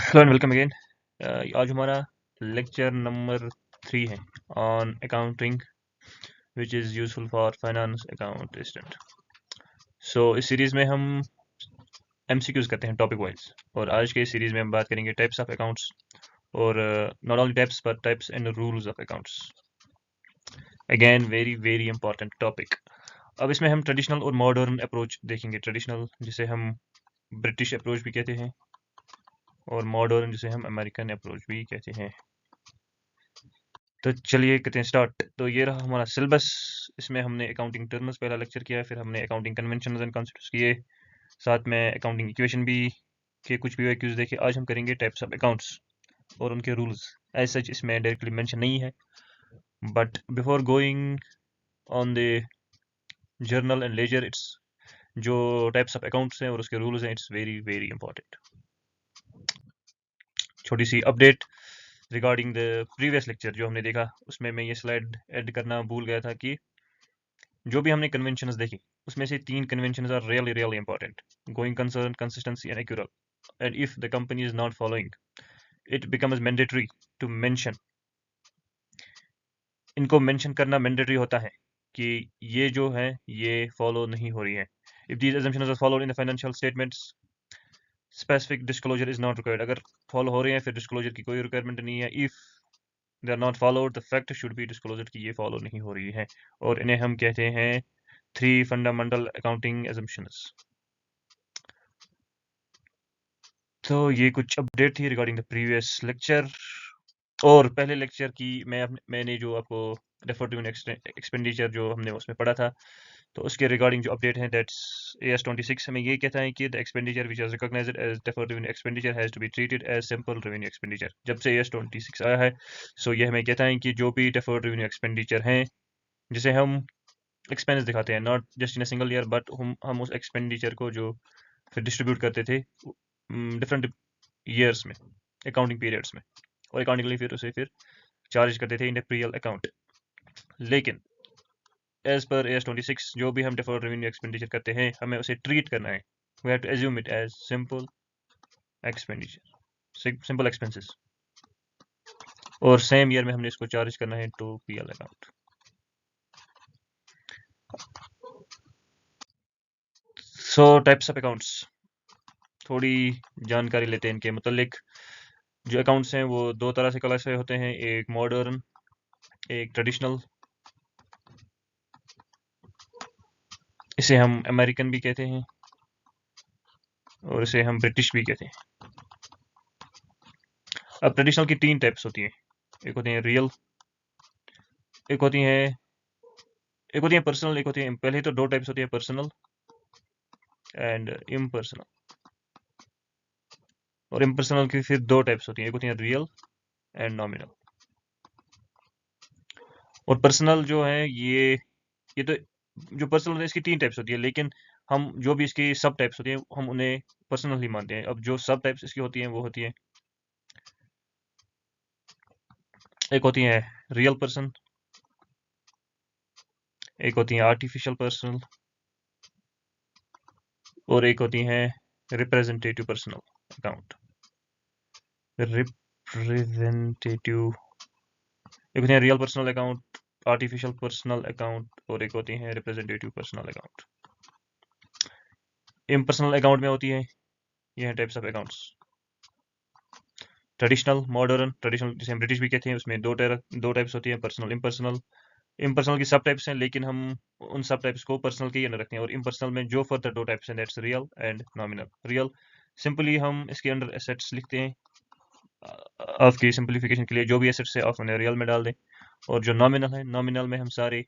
Hello and welcome again. आज हमारा lecture number 3 है on accounting which is useful for finance accountant. So इस series में हम एमसीक्यूज करते हैं टॉपिक वाइज, और आज के इस सीरीज़ में हम बात करेंगे टाइप्स ऑफ अकाउंट्स, और not only types but types and rules of accounts. Again very very important topic. अब इसमें हम ट्रेडिशनल और मॉडर्न अप्रोच देखेंगे। ट्रेडिशनल जिसे हम ब्रिटिश अप्रोच भी कहते हैं, और मॉडर्न जिसे हम अमेरिकन अप्रोच भी कहते हैं। तो चलिए करते हैं स्टार्ट। तो ये रहा हमारा सिलेबस। इसमें हमने अकाउंटिंग टर्म्स पहला लेक्चर किया, फिर हमने अकाउंटिंग कन्वेंशंस एंड कॉन्सेप्ट्स किए, साथ में अकाउंटिंग इक्वेशन भी के कुछ पीवाईक्यूज देखे। आज हम करेंगे टाइप्स ऑफ अकाउंट्स और उनके रूल्स। एज सच इसमें डायरेक्टली मेंशन नहीं है, but before going on the journal and ledger, it's जो टाइप्स ऑफ अकाउंट्स हैं और उसके रूल्स हैं, इट्स वेरी वेरी इंपॉर्टेंट। छोटी सी update regarding the previous lecture जो हमने देखा, उसमें मैं ये स्लाइड ऐड करना भूल गया था कि जो भी हमने कन्वेंशंस देखी उसमें से 3 conventions are really really important: going concern, consistency and accrual. And if the company is not following, it becomes mandatory to mention. इनको मेंशन करना मैंडेटरी होता है कि ये जो है ये फॉलो नहीं हो रही है। If these assumptions are followed in the financial statements, specific disclosure is not required. अगर फॉलो हो रहे हैं फिर डिस्क्लोजर की कोई रिक्वायरमेंट नहीं है। If they are not followed, the fact should be disclosed कि ये फॉलो नहीं हो रही है, और इन्हें हम कहते हैं 3 फंडामेंटल अकाउंटिंग assumptions। तो ये कुछ अपडेट थी रिगार्डिंग द प्रीवियस लेक्चर। और पहले लेक्चर की मैंने जो आपको रेफर टू एक्सपेंडिचर जो हमने उसमें पढ़ा था, तो उसके रिगार्डिंग जो अपडेट है, दैट्स AS 26 हमें ये कहता है कि the expenditure which is recognised as deferred revenue expenditure has to be treated as simple revenue expenditure. जब से AS 26 आया है, सो ये हमें कहता है कि जो भी डेफर्ड रेवेन्यू एक्सपेंडिचर हैं, जिसे हम एक्सपेंस दिखाते हैं, not just in a single year, but हम उस एक्सपेंडिचर को जो फिर डिस्ट्रीब्यूट करते थे डिफरेंट ईयर्स में, अकाउंटिंग पीरियड्स में, और अकाउंटिंगली फिर उसे फिर चार्ज करते थे इन ए पीएल अकाउंट। लेकिन एज पर AS 26 जो भी हम डेफर्ड रेवेन्यू एक्सपेंडिचर करते हैं, हमें उसे ट्रीट करना है, we have to assume it as simple expenditure, simple expenses, और सेम ईयर में हमने इसको चार्ज करना है to PL account. So types of accounts, थोड़ी जानकारी लेते हैं इनके मुतालिक। जो अकाउंट्स हैं वो 2 तरह से क्लासिफाई होते हैं, एक मॉडर्न, एक ट्रेडिशनल। इसे हम अमेरिकन भी कहते हैं और इसे हम ब्रिटिश भी कहते हैं। अब ट्रेडिशनल की 3 टाइप्स होती हैं। एक होती है रियल, एक होती है पर्सनल, एक होती है, पहले तो 2 टाइप्स होती है, पर्सनल एंड इम्पर्सनल। और इम्पर्सनल की फिर 2 टाइप्स होती हैं, एक होती है रियल एंड नॉमिनल। और पर्सनल जो है ये तो जो पर्सनल होती है इसकी 3 टाइप्स होती है, लेकिन हम जो भी इसकी सब टाइप्स होती हैं हम उन्हें पर्सनल ही मानते हैं। अब जो सब टाइप्स इसकी होती हैं वो होती है, एक होती है रियल पर्सन, एक होती है आर्टिफिशियल पर्सन, और एक होती है रिप्रेजेंटेटिव पर्सनल अकाउंट। रिप्रेजेंटेटिव, एक होती है real personal account, artificial personal account, और एक होती है representative personal account. Impersonal account में होती है, ये है types of accounts: traditional, modern. Traditional जिसे हम ब्रिटिश भी कहते हैं, उसमें दो टाइप्स होती है, पर्सनल, इम्पर्सनल। इम्पर्सनल की सब टाइप्स हैं, लेकिन हम उन सब टाइप्स को पर्सनल के ही अंडर रखते हैं। और इम्पर्सनल में जो फर्दर 2 टाइप्स हैं, that's real and nominal. Real simply हम इसके अंडर एसेट्स लिखते हैं, आपकी सिंपलीफिकेशन के लिए जो भी एसेट्स है आप उन्हें रियल में डाल दें। और जो नॉमिनल है, नॉमिनल में हम सारे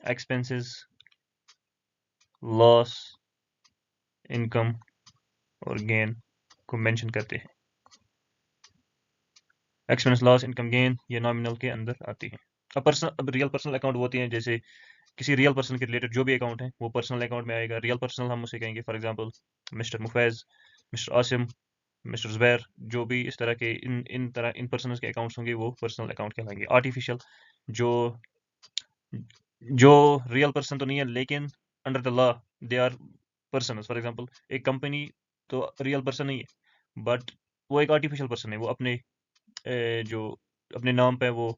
एक्सपेंसेस, लॉस, इनकम और गेन को मेंशन करते हैं। एक्सपेंस, लॉस, इनकम, गेन ये नॉमिनल के अंदर आती है। अब रियल पर्सनल अकाउंट वो होती हैं जैसे किसी रियल पर्सन के रिलेटेड जो भी अकाउंट है वो पर्सनल अकाउंट में आएगा। रियल पर्सनल हम उसे कहेंगे, for example mister Mufaiz, mister Asim, mister Zubair, जो भी इस तरह के इन पर्सनस के अकाउंट्स होंगे वो पर्सनल अकाउंट कहलाएंगे। आर्टिफिशियल, जो जो रियल पर्सन तो नहीं है लेकिन under the law they are persons. For example एक कंपनी तो रियल पर्सन नहीं है, बट वो एक आर्टिफिशियल पर्सन है, वो अपने जो अपने नाम पे वो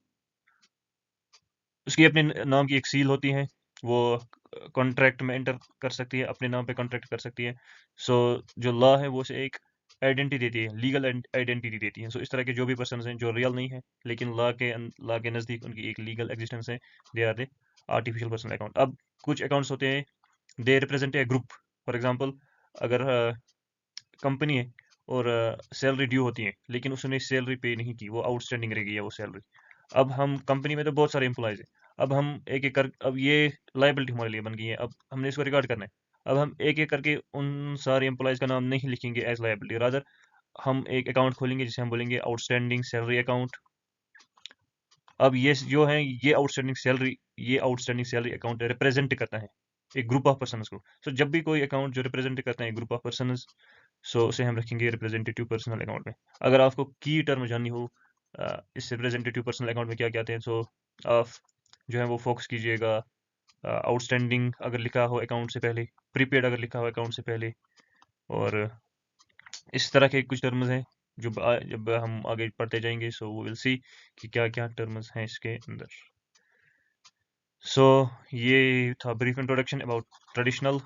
उसकी अपने नाम की एक सील होती है, वो कॉन्ट्रैक्ट में एंटर कर सकती है, अपने नाम पे कॉन्ट्रैक्ट कर सकती है। सो जो लॉ है वो उसे एक आइडेंटिटी देती है, लीगल आइडेंटिटी देती है। सो इस तरह के जो भी पर्सन हैं जो रियल नहीं है लेकिन लॉ के नज़दीक उनकी एक लीगल एग्जिस्टेंस है, they are the artificial personal account. अब कुछ अकाउंट्स होते हैं, they represent a group. For example, अगर कंपनी है और सैलरी ड्यू होती है लेकिन उसने सैलरी पे नहीं की, वो आउटस्टैंडिंग रह गई है वो सैलरी। अब हम कंपनी में तो बहुत सारे एम्प्लॉयज़ हैं, अब हम एक एक कर अब ये लाइबिलिटी हमारे लिए बन गई है, अब हमने इसको रिकॉर्ड करना है। अब हम एक एक करके उन सारे एम्प्लॉयज़ का नाम नहीं लिखेंगे एज लाइबिलिटी, रादर हम एक अकाउंट खोलेंगे जिसे हम बोलेंगे आउटस्टैंडिंग सैलरी अकाउंट। अब ये जो है ये आउटस्टैंडिंग सैलरी अकाउंट रिप्रेजेंट करता है एक ग्रुप ऑफ पर्सन को। सो जब भी कोई अकाउंट जो रिप्रेजेंट करता है ग्रुप ऑफ पर्सन, सो उसे हम रखेंगे रिप्रेजेंटेटिव पर्सनल अकाउंट में। अगर आपको की टर्म जाननी हो इस रिप्रेजेंटेटिव पर्सनल अकाउंट में क्या क्या आते हैं, सो आप जो है वो फोकस कीजिएगा आउटस्टैंडिंग अगर लिखा हो अकाउंट से पहले, प्रीपेड अगर लिखा हो अकाउंट से पहले, और इस तरह के कुछ टर्म्स हैं जो जब हम आगे पढ़ते जाएंगे सो वो विल सी कि क्या क्या टर्म्स हैं इसके अंदर। सो ये था ब्रीफ इंट्रोडक्शन अबाउट ट्रेडिशनल।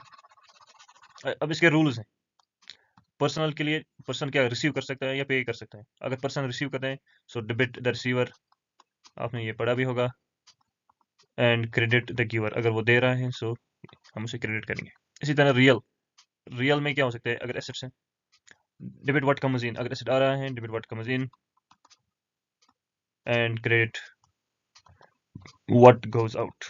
अब इसके रूल्स हैं। पर्सनल के लिए पर्सन क्या रिसीव कर सकता है या पे कर सकता है। अगर पर्सन रिसीव करते हैं सो डेबिट द रिसीवर, आपने ये पढ़ा भी होगा, एंड क्रेडिट द गिवर, अगर वो दे रहा है सो हम उसे क्रेडिट करेंगे। इसी तरह रियल में क्या हो सकता है, अगर एसेट्स हैं डेबिट व्हाट कम्स इन, अगर एसेट आ रहा है debit what comes in, and credit what goes out,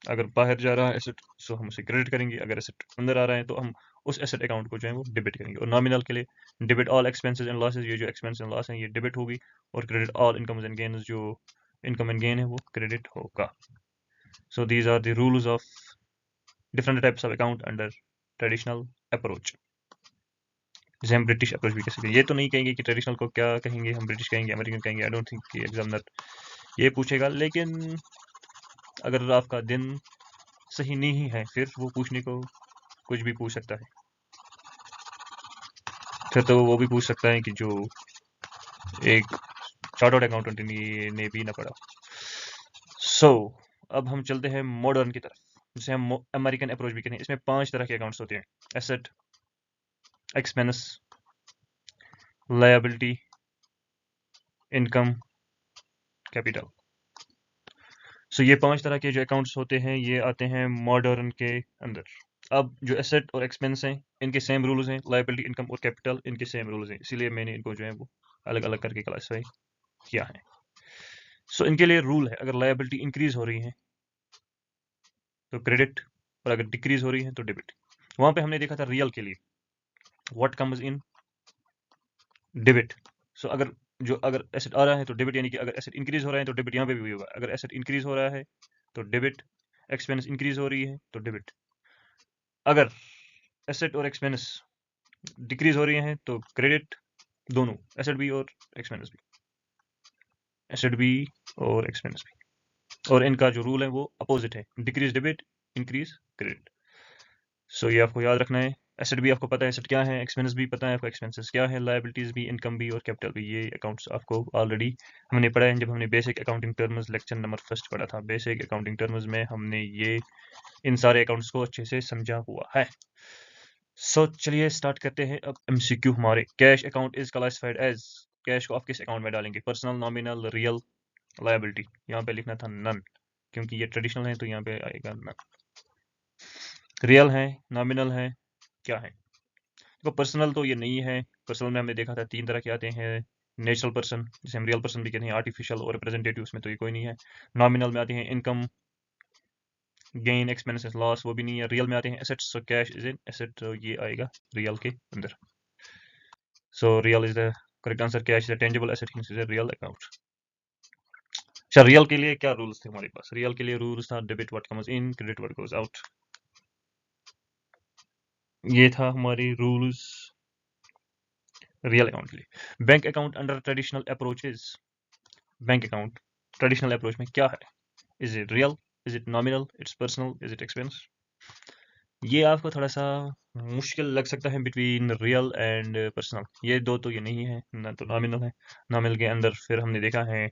अगर बाहर जा रहा है एसेट सो हम उसे क्रेडिट करेंगे, अगर एसेट अंदर आ रहा है तो हम उस एसेट अकाउंट को जो है वो डेबिट करेंगे। और नॉमिनल के लिए debit all expenses and losses, ये जो एक्सपेंस एंड लॉस है ये डेबिट होगी, और credit all incomes and gains, जो इनकम एंड गेन है वो क्रेडिट होगा। So these are the rules of different types of account under traditional approach, जिसे हम ब्रिटिश अप्रोच भी कह सकते हैं। ये तो नहीं कहेंगे कि ट्रेडिशनल को क्या कहेंगे, हम ब्रिटिश कहेंगे, अमेरिकन कहेंगे, आई डोंट थिंक कि एग्जामिनर ये पूछेगा। लेकिन अगर आपका दिन सही नहीं है फिर वो पूछने को कुछ भी पूछ सकता है, फिर तो वो भी पूछ सकता है कि जो एक चार्टर्ड अकाउंटेंट ने भी ना पढ़ा। सो अब हम चलते हैं मॉडर्न की तरफ, जिसे हम अमेरिकन अप्रोच भी कहते हैं। इसमें 5 तरह के अकाउंट्स होते हैं: asset, expense, liability, income, capital. So ये 5 तरह के जो अकाउंट्स होते हैं ये आते हैं मॉडर्न के अंदर। अब जो एसेट और एक्सपेंस हैं इनके सेम रूल्स हैं, लायबिलिटी, इनकम और कैपिटल इनके सेम रूल्स हैं, इसीलिए मैंने इनको जो है वो अलग अलग करके क्लासिफाई किया है। सो इनके लिए रूल है, अगर लायबिलिटी इंक्रीज हो रही है तो क्रेडिट, और अगर डिक्रीज हो रही है तो डेबिट। वहां पे हमने देखा था रियल के लिए व्हाट कम्स इन डेबिट। सो अगर एसेट आ रहा है तो डेबिट, यानी कि अगर एसेट इंक्रीज हो रहा है तो डेबिट यहाँ पे भी होगा। अगर एसेट इंक्रीज हो रहा है तो डेबिट, एक्सपेंस इंक्रीज हो रही है तो डेबिट। अगर एसेट और एक्सपेंस डिक्रीज हो रही है तो क्रेडिट, दोनों एसेट भी और एक्सपेंस भी, एसेट भी और एक्सपेंस भी। और इनका जो रूल है वो अपोजिट है, डिक्रीज डेबिट, इंक्रीज क्रेडिट। सो ये आपको याद रखना है। एसेट भी आपको पता है एसेट क्या है, एक्सपेंस भी पता है आपको एक्सपेंसेस क्या है, लायबिलिटीज भी, इनकम भी और कैपिटल भी। ये अकाउंट्स आपको ऑलरेडी हमने पढ़ा है जब हमने basic accounting terms lecture number 1 पढ़ा था। बेसिक अकाउंटिंग टर्म्स में हमने ये इन सारे अकाउंट्स को अच्छे से समझा हुआ है। सो चलिए स्टार्ट करते हैं अब एमसीक्यू हमारे। Cash account is classified as, cash को आप किस अकाउंट में डालेंगे, पर्सनल, नॉमिनल, रियल, लायबिलिटी। यहाँ पे लिखना था नन, क्योंकि ये ट्रेडिशनल है तो यहाँ पे आएगा नन। रियल है, नॉमिनल है, क्या है। तो पर्सनल तो ये नहीं है। पर्सनल में हमने देखा था 3 तरह के आते हैं: नेचुरल पर्सन, जिसे हम रियल पर्सन भी कहते हैं, आर्टिफिशियल और रिप्रेजेंटेटिव, उसमें तो ये कोई नहीं है। नॉमिनल में आते हैं इनकम, गेन, एक्सपेंसेस, लॉस, वो भी नहीं है। रियल में आते हैं assets, so cash is in asset, तो ये आएगा रियल के अंदर। So real is the correct answer, cash is a tangible asset, hints is a real account. अच्छा, रियल के लिए क्या रूल्स थे हमारे पास? रियल के लिए रूल्स था debit what comes in, credit what goes out. ये था हमारी रूल्स रियल अकाउंट के लिए। Bank account under traditional approaches, bank account traditional approach में क्या है? Is it real, is it nominal, it's personal, is it expense? ये आपको थोड़ा सा मुश्किल लग सकता है बिटवीन रियल एंड पर्सनल। ये दो तो ये नहीं है, ना तो नॉमिनल है। नॉमिनल के अंदर फिर हमने देखा है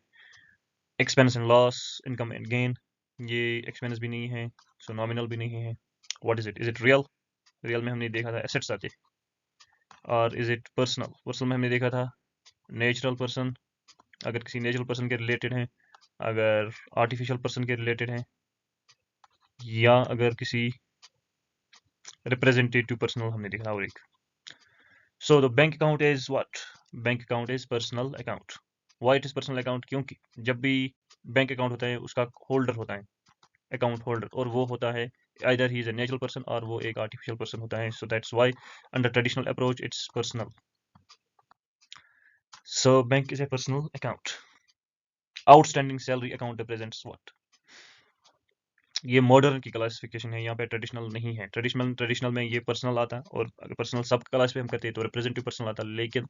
expense and loss, income and gain. ये एक्सपेंस भी नहीं है, सो नॉमिनल भी नहीं है। What is it real? Real में हमने देखा था एसेट्स आते। और इज इट पर्सनल? पर्सनल में हमने देखा था नेचुरल पर्सन, अगर किसी नेचुरल पर्सन के रिलेटेड हैं, अगर आर्टिफिशियल पर्सन के रिलेटेड हैं, या अगर किसी रिप्रेजेंटेटिव पर्सनल हमने देखा और एक। So the bank account is what? Bank account is personal account. Why it is personal account? क्योंकि जब भी बैंक अकाउंट होता है उसका होल्डर होता है अकाउंट होल्डर, और वो होता है either he is a natural person और वो एक artificial person होता है. So that's why under traditional approach it's personal. So bank is a personal account. Outstanding salary account represents what? ये मॉडर्न की क्लासिफिकेशन है, यहाँ पे ट्रेडिशनल नहीं है। ट्रेडिशनल में ये पर्सनल आता है, और अगर पर्सनल सब क्लास पे हम करते हैं तो रिप्रेजेंटेटिव पर्सनल आता है। लेकिन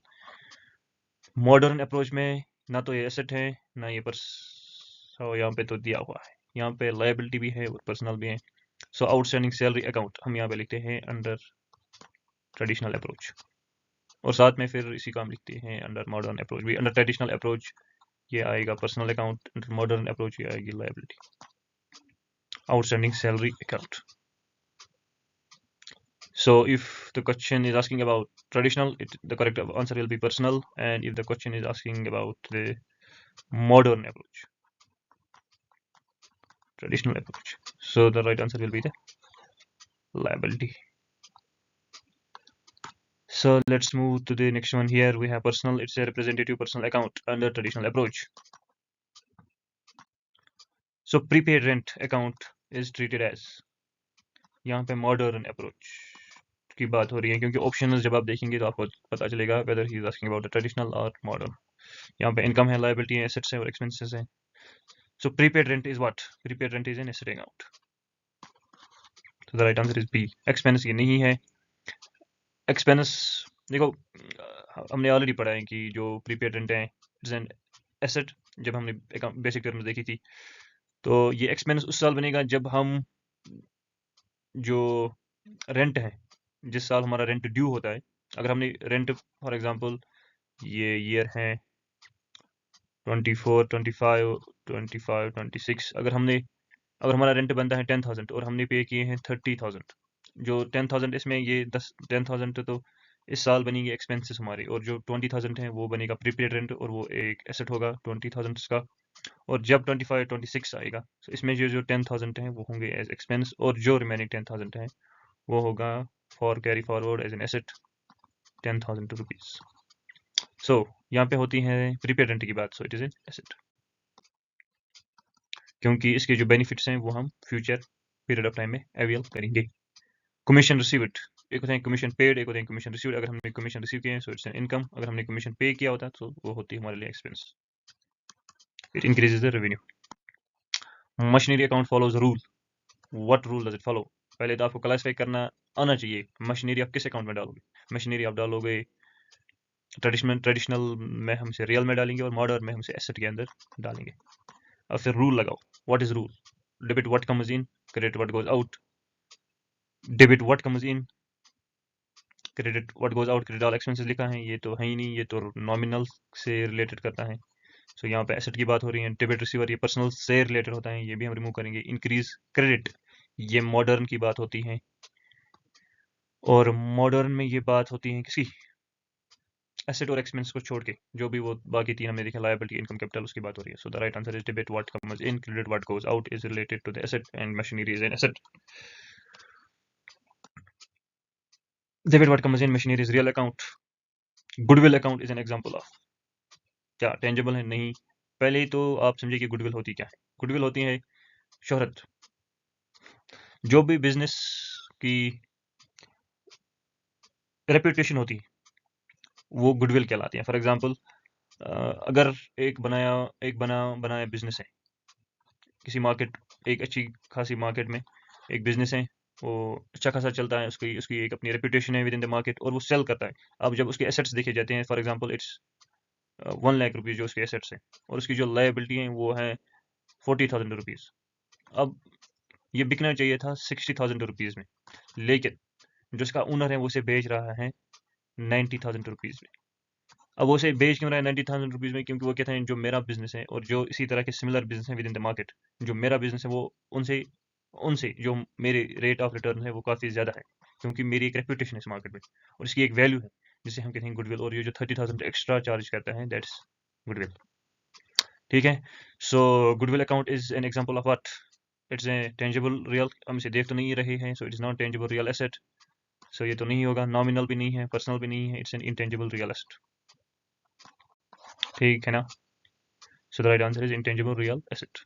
मॉडर्न अप्रोच में ना तो ये एसेट है ना ये यहाँ पे तो दिया हुआ है, यहाँ पे लायबिलिटी भी है और पर्सनल भी है। सो आउटस्टैंडिंग सैलरी अकाउंट हम यहाँ पे लिखते हैं अंडर ट्रेडिशनल अप्रोच, और साथ में फिर इसी का हम लिखते हैं अंडर मॉडर्न अप्रोच भी। अंडर ट्रेडिशनल अप्रोच ये आएगा personal account, under modern approach ये आएगी liability, outstanding salary account. So if the question is asking about traditional, the correct answer will be personal, and if the question is asking about the modern approach, traditional approach, so the right answer will be the liability. So let's move to the next one. Here we have personal. It's a representative personal account under traditional approach. So prepaid rent account is treated as, यहाँ पे modern approach की बात हो रही है, क्योंकि options जब आप देखेंगे तो आपको पता चलेगा weather he is asking about the traditional और मॉडर्न। यहाँ पे इनकम है, लायबिलिटी है, एसेट्स है और एक्सपेंसेस है। So prepaid rent is what? Prepaid rent is an asset account. तो the right answer is B. Expense ये नहीं है। एक्सपेंस देखो, हमने ऑलरेडी पढ़ा है कि जो प्रीपेड रेंट है इज एन एसेट, जब हमने बेसिक टर्म्स देखी थी। तो ये एक्सपेंस उस साल बनेगा जब हम जो रेंट है, जिस साल हमारा रेंट ड्यू होता है, अगर हमने रेंट फॉर एग्जांपल ये ईयर है 24, 25, 25, 26, अगर हमारा रेंट बनता है 10,000 और हमने पे किए हैं 30,000, जो 10,000 इसमें ये 10,000 तो इस साल बनेंगे एक्सपेंसेस हमारे, और जो 20,000 है वो बनेगा प्रीपेड रेंट, और वो एक एसेट होगा 20,000 का। और जब 25, 26 आएगा तो इसमें जो 10,000 है वो होंगे एज एक्सपेंस, और जो रिमेनिंग 10,000 है वो होगा for carry forward as an asset 10,000 rupees. So यहाँ पे होती है प्रीपेड रेंट की बात, so it is an asset, क्योंकि इसके जो बेनिफिट्स हैं वो हम फ्यूचर पीरियड ऑफ टाइम में अवेल करेंगे। कमीशन रिसीव्ड, एक होते हैं कमीशन पेड, एक होते हैं कमीशन रिसीव्ड। अगर हमने कमीशन रिसीव किए हैं सो इट्स एन इनकम, अगर हमने कमीशन पे किया होता है तो वो होती है हमारे लिए expense. It increases the revenue. Machinery account follows rule. What rule does it follow? पहले तो आपको क्लासिफाई करना आना चाहिए मशीनरी आप किस अकाउंट में डालोगे। मशीनरी आप डालोगे ट्रेडिशनल में हमसे रियल में डालेंगे, और मॉडर्न में हमसे एसेट के अंदर डालेंगे। अब फिर रूल लगाओ। What is rule? Debit what comes in, credit what goes out. Debit what comes in, credit what goes out. Credit all expenses लिखा है, ये तो है ही नहीं, ये तो नॉमिनल से रिलेटेड करता है। सो यहाँ पे एसेट की बात हो रही है। डेबिट रिसीवर ये पर्सनल से रिलेटेड होता है, ये भी हम रिमूव करेंगे। इंक्रीज क्रेडिट ये मॉडर्न की बात होती है, और मॉडर्न में ये बात होती है किसी एसेट और एक्सपेंस को छोड़ के, जो भी वो बाकी तीन हमने देखा लायबिलिटी, इनकम, कैपिटल, उसकी बात हो रही है। So the right answer is debit what comes in, credit what goes out is related to the asset, and machinery is an asset. Debit what comes in, machinery is real account. Goodwill account is an example of, क्या tangible है? नहीं। पहले ही तो आप समझिए कि goodwill होती क्या है। गुडविल होती है शोहरत। जो भी बिजनेस की रेपुटेशन होती है वो गुडविल कहलाती है। फॉर एग्जांपल अगर बनाया बिजनेस है किसी मार्केट, एक अच्छी खासी मार्केट में एक बिजनेस है, वो अच्छा खासा चलता है, उसकी उसकी एक अपनी रेपुटेशन है विद इन द मार्केट, और वो सेल करता है। अब जब उसके एसेट्स देखे जाते हैं, for example it's 1 lakh rupees जो उसके एसेट्स हैं, और उसकी जो लायबिलिटी है वो है 40,000 रुपीज। अब ये बिकना चाहिए था 60,000 रुपीज़ में, लेकिन जो इसका ओनर है वो उसे बेच रहा है 90,000 रुपीज़ में। अब वो उसे बेच क्यों रहा है 90,000 रुपीज़ में? क्योंकि वो कहते हैं जो मेरा बिजनेस है और जो इसी तरह के सिमिलर बिजनेस है विद इन द मार्केट, जो मेरा बिजनेस है वो उनसे उनसे जो मेरे रेट ऑफ रिटर्न है वो काफ़ी ज़्यादा है, क्योंकि मेरी एक रेपुटेशन है इस मार्केट में और इसकी एक वैल्यू है जिसे हम कहते हैं गुडविल, और ये जो 30,000 एक्स्ट्रा चार्ज करता है दैट्स गुडविल। ठीक है, so goodwill account is an example of what, it's a tangible real, हम इसे देख तो नहीं रहे हैं, so it is not tangible real asset. So ये तो नहीं होगा, नॉमिनल भी नहीं है, पर्सनल भी नहीं है, it's an intangible real asset. ठीक है ना? सो the right answer is intangible real asset.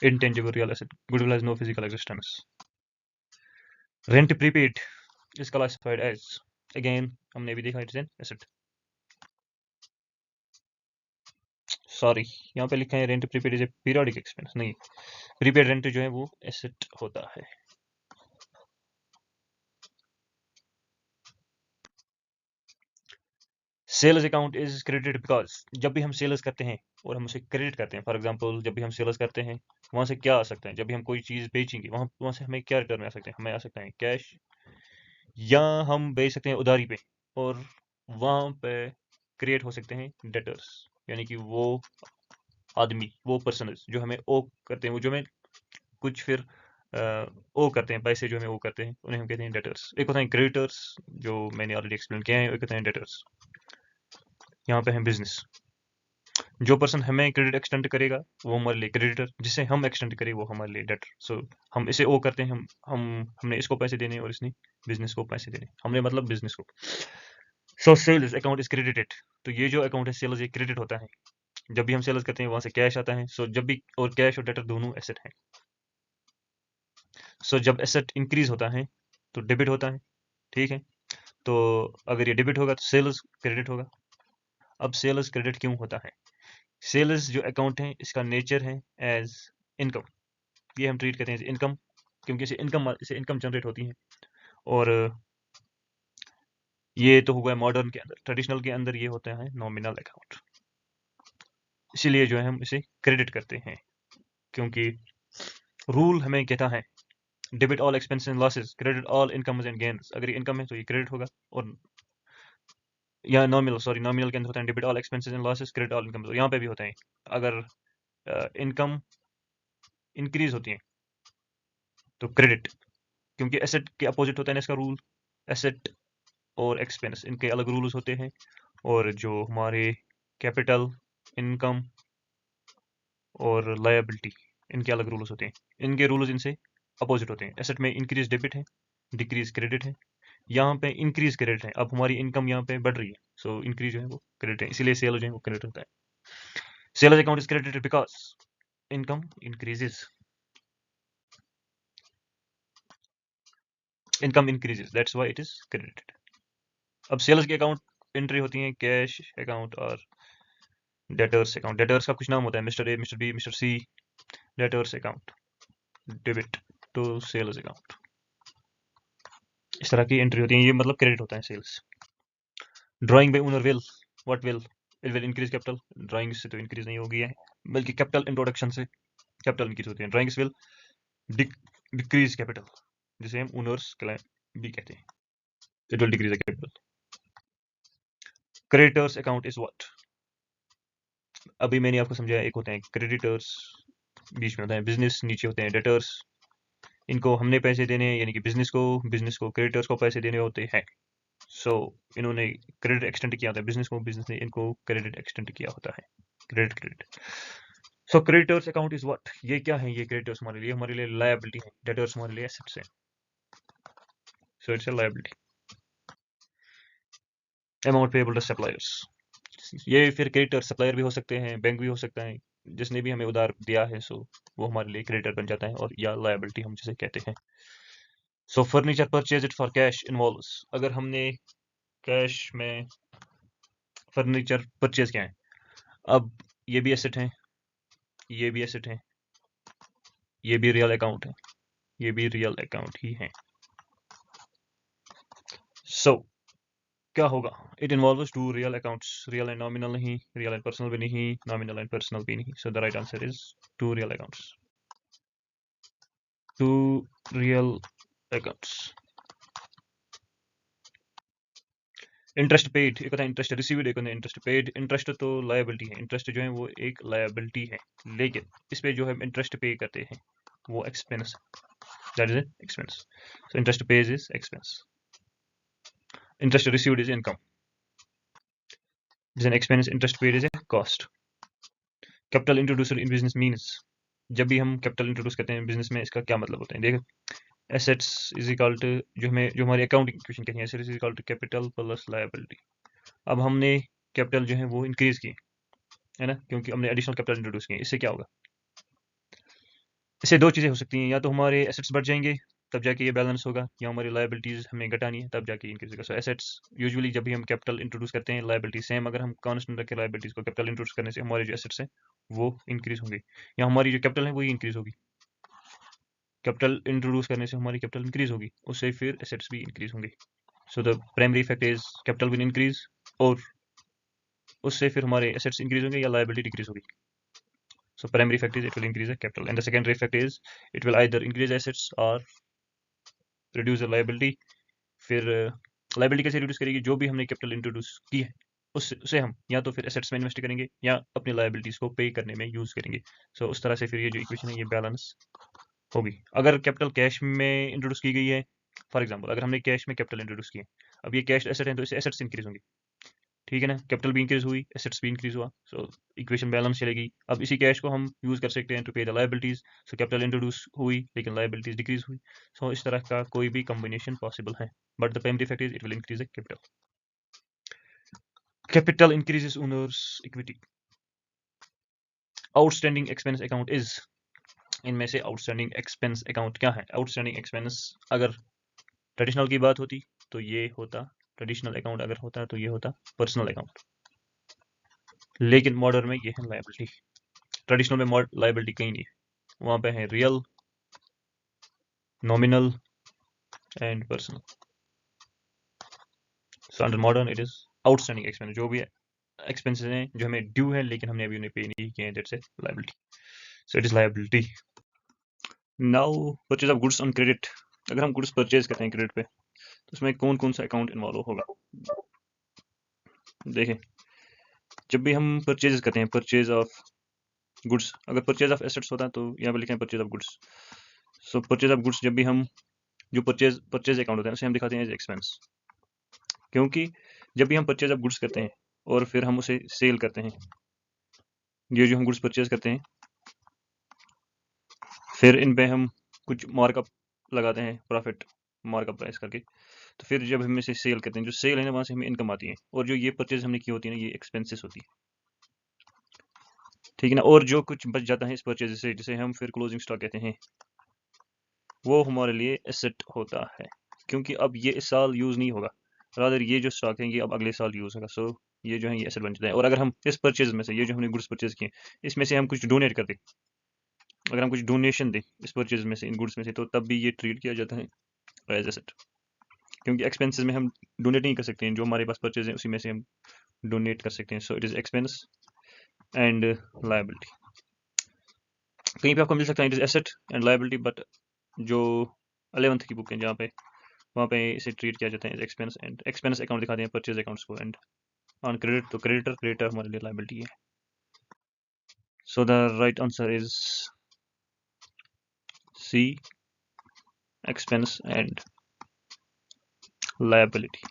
Intangible real asset. Goodwill has no physical existence. Rent prepaid is classified as, again हमने भी देखा, it's an asset. सॉरी, यहाँ पे लिखा है rent prepaid is a periodic expense, नहीं, prepaid rent जो है वो एसेट होता है। Sales account is credit because जब भी हम सेल्स करते हैं और हम उसे क्रेडिट करते हैं, फॉर एग्जांपल जब भी हम सेल्स करते हैं वहां से क्या आ सकता है, जब भी हम कोई चीज बेचेंगे वहां से हमें क्या रिटर्न में आ सकते हैं, हमें आ सकता है कैश, या हम बेच सकते हैं उधारी पे, और वहां पे क्रिएट हो सकते हैं डेटर्स, यानी कि वो आदमी, वो पर्सन जो हमें ओ करते हैं, वो जो हमें कुछ फिर ओ करते हैं, पैसे जो हमें ओ करते हैं, उन्हें हम कहते हैं डेटर्स। एक होता है क्रेडिटर्स जो मैंने ऑलरेडी एक्सप्लेन किया है, एक होता है डेटर्स। यहाँ पे है बिजनेस, जो पर्सन हमें क्रेडिट एक्सटेंड करेगा वो हमारे लिए क्रेडिटर, जिसे हम एक्सटेंड करें वो हमारे लिए डेटर। सो हम इसे ओ करते हैं, हमने इसको पैसे देने और इसने बिजनेस को पैसे देने, हमने मतलब बिजनेस को। So sales account is credited, तो ये जो अकाउंट है सेल्स, ये क्रेडिट होता है जब भी हम सेल्स करते हैं, वहां से कैश आता है। सो जब भी, और कैश और डेटर दोनों एसेट हैं। सो जब एसेट इंक्रीज होता है तो डेबिट होता है, ठीक है, तो अगर ये डेबिट होगा तो सेल्स क्रेडिट होगा। अब सेल्स क्रेडिट क्यों होता है? सेल्स जो अकाउंट है इसका नेचर है एज इनकम, ये हम ट्रीट करते हैं इनकम, क्योंकि इसे इनकम जनरेट होती है। और ये तो हुआ मॉडर्न के अंदर, ट्रेडिशनल के अंदर ये होता है नॉमिनल अकाउंट, इसीलिए जो है हम इसे क्रेडिट करते हैं, क्योंकि रूल हमें कहता है debit all expenses and losses, credit all incomes and gains. अगर ये इनकम है तो ये क्रेडिट होगा, और या नॉमिनल के अंदर होता है debit all expenses and losses, credit all income, यहाँ पे भी होता है। अगर इनकम इंक्रीज होती है तो क्रेडिट, क्योंकि एसेट के अपोजिट होता है ना इसका रूल, एसेट और एक्सपेंस इनके अलग रूल्स होते हैं, और जो हमारे कैपिटल, इनकम और लायबिलिटी, इनके अलग रूल्स होते हैं, इनके रूल्स इनसे अपोजिट होते हैं। एसेट में इंक्रीज डेबिट है, डिक्रीज क्रेडिट है, यहाँ पे इंक्रीज क्रेडिट है। अब हमारी इनकम यहाँ पे बढ़ रही है, सो इंक्रीज जो है वो क्रेडिट है, इसीलिए सेल जो है वो क्रेडिट होता है। Sales account is credited because income increases, income increases, that's why it is credited. अब सेल्स के अकाउंट एंट्री होती है कैश अकाउंट और डेटर्स अकाउंट। डेटर्स का कुछ नाम होता है, mister A, mister B, mister C. Debtors account debit to sales account, इस तरह की एंट्री होती है, ये मतलब क्रेडिट होता है sales. Drawing by owner will, what will, it will increase capital. Drawing से तो इंक्रीज नहीं होगी है, बल्कि कैपिटल इंट्रोडक्शन से कैपिटल इंक्रीज होती है। ड्राइंग्स विल डिक्रीज कैपिटल, जिसे हम ओनर्स भी कहते हैं, it will decrease the capital. Creditors account is what, अभी मैंने आपको समझाया, एक होते हैं क्रेडिटर्स, बीच में होता है बिजनेस, नीचे होते हैं डेटर्स। इनको हमने पैसे देने हैं, यानी कि बिजनेस को क्रेडिटर्स को पैसे देने होते हैं। सो इन्होंने क्रेडिट एक्सटेंड किया होता है बिजनेस को, बिजनेस ने इनको क्रेडिट एक्सटेंड किया होता है, credit. So creditors account is what, ये क्या है, ये क्रेडिटर्स हमारे लिए लायबिलिटी है, डेटर्स हमारे लिए एसेट्स है। So it's a liability. Amount payable to suppliers, ये फिर क्रेडिटर सप्लायर भी हो सकते हैं, बैंक भी हो सकता है, जिसने भी हमें उधार दिया है, सो वो हमारे लिए क्रेडिटर बन जाता है, और या लायबिलिटी हम जिसे कहते हैं। So furniture purchase it for cash involves, अगर हमने कैश में फर्नीचर परचेज किया है, अब ये भी एसेट है, ये भी एसेट है, ये भी रियल अकाउंट है, ये भी रियल अकाउंट ही है। सो क्या होगा, it involves two real accounts, real and nominal नहीं, रियल एंड पर्सनल भी नहीं, नॉमिनल एंड पर्सनल भी नहीं। So the right answer is two real accounts. Two real accounts. Interest paid एक होता है, इंटरेस्ट रिसीव्ड एक होता है इंटरेस्ट पेड। इंटरेस्ट तो लायबिलिटी है, इंटरेस्ट जो है वो एक लायबिलिटी है, लेकिन इस पे जो हम इंटरेस्ट पे करते हैं वो expense, that is expense. So interest page is expense, interest received is income, an expense, interest paid is a cost. Capital introducer in business means, जब भी हम कैपिटल इंट्रोड्यूस करते हैं बिजनेस में, इसका क्या मतलब होता है? देखो, एसेट्स इज इक्वल टू, जो हमारी अकाउंटिंग इक्वेशन कहती है, assets is equal to capital plus liability. अब हमने कैपिटल जो है वो इंक्रीज की है ना, क्योंकि हमने एडिशनल कैपिटल इंट्रोड्यूस किए। इससे क्या होगा? इससे दो चीज़ें हो सकती हैं, या तो हमारे एसेट्स बढ़ जाएंगे तब जाके ये बैलेंस होगा, या हमारी लायबिलिटीज हमें घटानी है तब जाके इंक्रीज होगा। सो एसेट्स यूजुअली जब भी हम कैपिटल इंट्रोड्यूस करते हैं, लायबिलिटी सेम, अगर हम कांस्टेंट रखें लायबिलिटीज को, कैपिटल इंट्रोड्यूस करने से हमारे जो एसेट्स हैं वो इंक्रीज होंगे, या हमारी जो कैपिटल है वही इंक्रीज होगी। कैपिटल इंट्रोड्यूस करने से हमारी कैपिटल इंक्रीज होगी, उससे फिर एसेट्स भी इंक्रीज होंगे। So the primary effect is capital will increase, और उससे फिर हमारे एसेट्स इंक्रीज होंगे या लायबिलिटी डिक्रीज होगी। So primary effect is it will increase the capital, and the secondary effect is it will either increase assets or reduce the liability. फिर liability कैसे reduce करेगी? जो भी हमने कैपिटल इंट्रोड्यूस की है उसे हम या तो फिर एसेट्स में इन्वेस्ट करेंगे या अपनी लाइबिलिटीज को पे करने में यूज करेंगे। सो उस तरह से फिर ये जो इक्वेशन है ये बैलेंस होगी। अगर कैपिटल कैश में इंट्रोड्यूस की गई है, फॉर एग्जांपल अगर हमने कैश में कैपिटल इंट्रोड्यूस किया, अब ये कैश एसेट है तो इससे एसेट्स इंक्रीज होंगी, ठीक है ना, कैपिटल भी इंक्रीज हुई, एसेट्स भी इंक्रीज हुआ, सो इक्वेशन बैलेंस चलेगी। अब इसी कैश को हम यूज कर सकते हैं to pay the liabilities. So capital introduce हुई लेकिन लायबिलिटीज डिक्रीज हुई। सो इस तरह का कोई भी कॉम्बिनेशन पॉसिबल है, but the primary effect is it will increase the capital. Capital increases owners equity. Outstanding expense account is, इनमें से आउटस्टैंडिंग एक्सपेंस अकाउंट क्या है? आउटस्टैंडिंग एक्सपेंस अगर ट्रेडिशनल की बात होती तो ये होता, ट्रेडिशनल अकाउंट अगर होता तो ये होता पर्सनल अकाउंट, लेकिन मॉडर्न में ये है लायबिलिटी। ट्रेडिशनल में लायबिलिटी कहीं नहीं है, वहां पे है real, nominal and personal. So under modern it is outstanding expense, जो भी एक्सपेंसेस हैं जो हमें ड्यू है लेकिन हमने अभी उन्हें पे नहीं किए हैं, that's a liability. So it is liability. Now purchase of goods on credit. अगर हम गुड्स परचेज करते हैं क्रेडिट पे तो उसमें कौन कौन सा अकाउंट इन्वॉल्व होगा? देखें, जब भी हम परचेज करते हैं, परचेज ऑफ गुड्स, अगर परचेज ऑफ एसेट्स होता है तो यहाँ पे लिखें purchase of goods. So purchase of goods, जब भी हम जो परचेज अकाउंट होता है उसे हम दिखाते हैं एज एक्सपेंस, क्योंकि जब भी हम परचेज ऑफ गुड्स करते हैं और फिर हम उसे सेल करते हैं, ये जो हम गुड्स परचेज करते हैं फिर इन पे हम कुछ मार्कअप लगाते हैं, प्रॉफिट मार्कअप प्राइस करके, तो फिर जब हम इसे सेल करते हैं, जो सेल है ना वहाँ से हमें इनकम आती है, और जो ये परचेज हमने की होती है ना ये एक्सपेंसेस होती है, ठीक है ना। और जो कुछ बच जाता है इस परचेज से, जिसे हम फिर क्लोजिंग स्टॉक कहते हैं, वो हमारे लिए एसेट होता है, क्योंकि अब ये इस साल यूज नहीं होगा, रादर ये जो स्टॉक है ये अब अगले साल यूज होगा। सो ये जो है ये एसेट बन जाता है। और अगर हम इस परचेज में से, ये जो हमने गुड्स परचेज किए, इसमें से हम कुछ डोनेट कर दें, अगर हम कुछ डोनेशन दें इस परचेज में से, इन गुड्स में से, तो तब भी ये ट्रीट किया जाता है एज एसेट, क्योंकि एक्सपेंसेस में हम डोनेट नहीं कर सकते हैं, जो हमारे पास परचेज है उसी में से हम डोनेट कर सकते हैं। So it is expense and liability. कहीं पे आपको मिल सकता है it is asset and liability, but जो 11th की बुक है जहाँ पे, वहाँ पे इसे ट्रीट किया जाता है एक्सपेंस, एंड एक्सपेंस अकाउंट दिखाते हैं परचेज अकाउंट्स को, एंड ऑन क्रेडिट तो क्रेडिटर हमारे लिए लायबिलिटी है। So the right answer is C, expense and liability.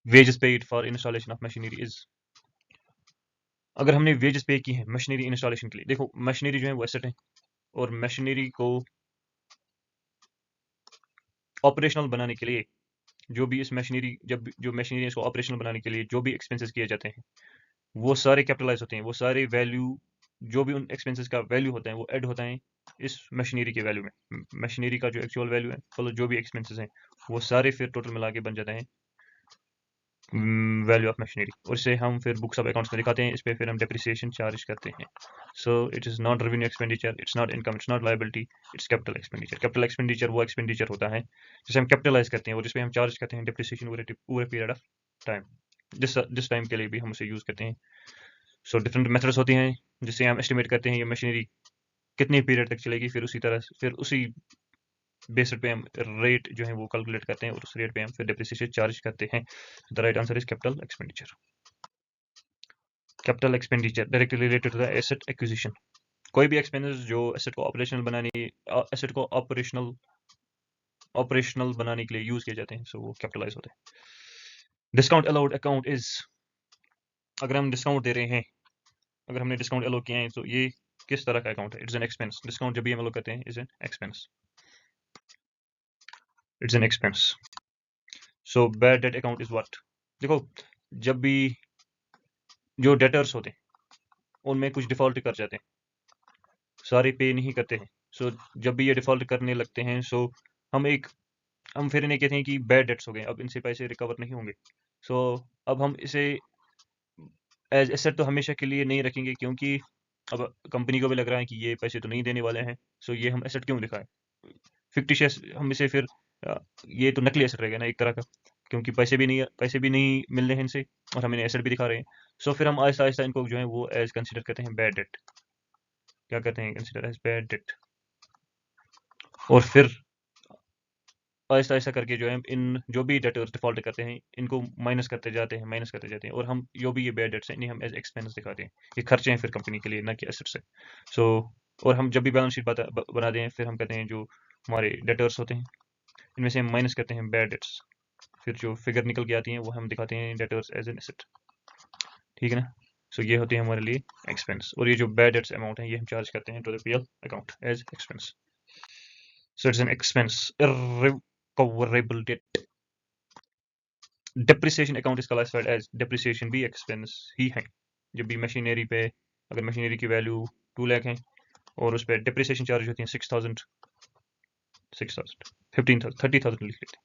Wages paid for installation of machinery is, अगर हमने वेजेस पे की है मशीनरी इंस्टॉलेशन के लिए, देखो मशीनरी जो है वो एसेट है, और मशीनरी को ऑपरेशनल बनाने के लिए जो भी इस मशीनरी, जब जो मशीनरी इसको ऑपरेशनल बनाने के लिए जो भी एक्सपेंसेस किए जाते हैं वो सारे कैपिटलाइज होते हैं, वो सारे वैल्यू, जो भी उन एक्सपेंसेस का वैल्यू होता है वो ऐड होता है इस मशीनरी के वैल्यू में। मशीनरी का जो एक्चुअल वैल्यू है मतलब जो भी एक्सपेंसेस हैं वो सारे फिर टोटल मिला के बन जाते हैं वैल्यू ऑफ मशीनरी, और इसे हम फिर बुक्स ऑफ अकाउंट्स में दिखाते हैं, इस पे फिर हम डेप्रिसिएशन चार्ज करते हैं। So it is not revenue expenditure, it's not income, it's not liability, it's capital expenditure. Capital expenditure वो एक्सपेंडिचर होता है जिसे हम कैपिटलाइज करते हैं और जिसपे हम चार्ज करते हैं depreciation over period of time, जिस टाइम के लिए भी हम उसे यूज़ करते हैं। सो डिफरेंट मेथड्स होती हैं जिससे हम एस्टिमेट करते हैं ये मशीनरी कितनी पीरियड तक चलेगी, फिर उसी तरह फिर उसी बेसिस पे हम रेट जो है वो कैलकुलेट करते हैं और उस रेट पे हम फिर डेप्रिसिएशन चार्ज करते हैं। The right answer is capital expenditure. Capital expenditure directly related to the asset acquisition. कोई भी एक्सपेंसेस जो एसेट को ऑपरेशनल बनाने एसेट को ऑपरेशनल बनाने के लिए यूज किए जाते हैं, सो वो कैपिटलाइज होते हैं। डिस्काउंट अलाउड अकाउंट इज, अगर हम डिस्काउंट दे रहे हैं, अगर हमने डिस्काउंट अलाउ किया है तो ये किस तरह का अकाउंट है? It's an expense. डिस्काउंट जब भी हम अलाउ करते हैं is an expense, it's an expense. So bad debt account is what? देखो, जब भी जो डेटर्स होते हैं उनमें कुछ डिफॉल्ट कर जाते हैं, सारे पे नहीं करते हैं। सो जब भी ये डिफॉल्ट करने लगते हैं, सो हम फिर इन्हें कहते हैं कि बैड डेट्स हो गए, अब इनसे पैसे रिकवर नहीं होंगे। सो अब हम इसे एज एसेट तो हमेशा के लिए नहीं रखेंगे, क्योंकि अब कंपनी को भी लग रहा है कि ये पैसे तो नहीं देने वाले हैं, सो ये हम एसेट क्यों दिखाएं? फिक्टिशियस हम इसे फिर ये तो नकली एसेट रहेगा ना एक तरह का, क्योंकि पैसे भी नहीं मिल रहे हैं इनसे और हम इन्हें एसेट भी दिखा रहे हैं। सो फिर हम आहिस्ता आहिस्ता इनको जो है वो एज कंसिडर करते हैं बैड डेट। क्या करते हैं? Consider as bad debt. और फिर आहिस्ता आहिस्ता करके जो है इन जो भी डेटर्स डिफॉल्ट करते हैं इनको माइनस करते जाते हैं, माइनस करते जाते हैं, और हम जो भी ये बैड डेट्स हैं इन्हें हम एज एक्सपेंस दिखाते हैं। ये खर्चे हैं फिर कंपनी के लिए, ना कि एसेट्स है। सो और हम जब भी बैलेंस शीट बनाते हैं, फिर हम कहते हैं जो हमारे डेटर्स होते हैं इनमें से हम माइनस करते हैं बैड डेट्स, फिर जो फिगर निकल के आती है वो हम दिखाते हैं डेटर्स एज एन एसेट। ठीक है ना? सो ये होती है हमारे लिए एक्सपेंस, और ये जो बैड डेट्स अमाउंट है ये हम चार्ज करते हैं to the PL account as expense. So it's an expense, irrecoverable debt. Depreciation account is classified as, depreciation भी एक्सपेंस ही है। जब भी मशीनरी पे, अगर मशीनरी की वैल्यू 2 लाख है और उस पर डेप्रिसिएशन चार्ज होती है 6,000, 15,000, 30,000 लिख लेते हैं।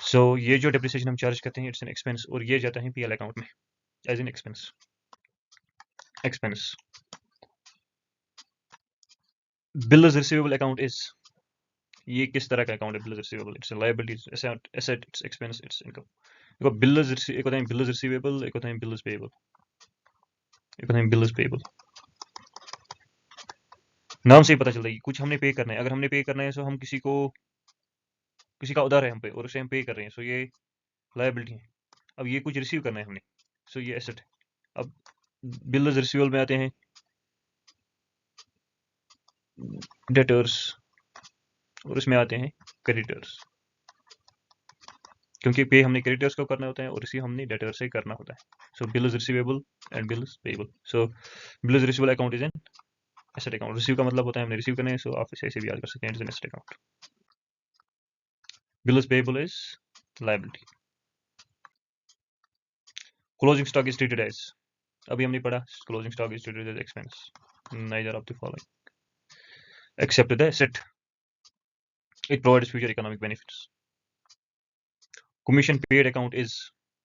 सो ये जो डेप्रिसिएशन हम चार्ज करते हैं इट्स एन एक्सपेंस, और ये जाता है पीएल अकाउंट में as an expense. Expense. Bills receivable account is, ये किस तरह का अकाउंट है? Bills receivable it's liability, asset, it's expense, it's income. देखो, एक होता है बिल्स रिसीवेबल, एक होता है बिल्स पेएबल, एक होता है बिल्स पेएबल। नाम से ही पता चलता है कि कुछ हमने पे करना है। अगर हमने पे करना है, सो हम किसी का उधार है हम पे और उसे हम पे कर रहे हैं, सो ये लायबिलिटी है। अब ये कुछ रिसीव करना है हमने, सो ये एसेट है। अब बिल्स रिसीवेबल में आते हैं डेटर्स और इसमें आते हैं क्रेडिटर्स, क्योंकि पे हमने क्रेडिटर्स को करना होता है और रिसीव हमने डेटर से करना होता है। So bills receivable and bills payable. So bills receivable account is an asset account. Receive का मतलब होता है हमने रिसीव करना है, सो आप इसे ऐसे भी याद कर सकते हैं, it is an asset account. Bills payable is liability. Closing stock is treated as, अभी हमने पढ़ा closing stock is treated as expense, neither of the following except the asset, it provides future economic benefits. Commission paid account is,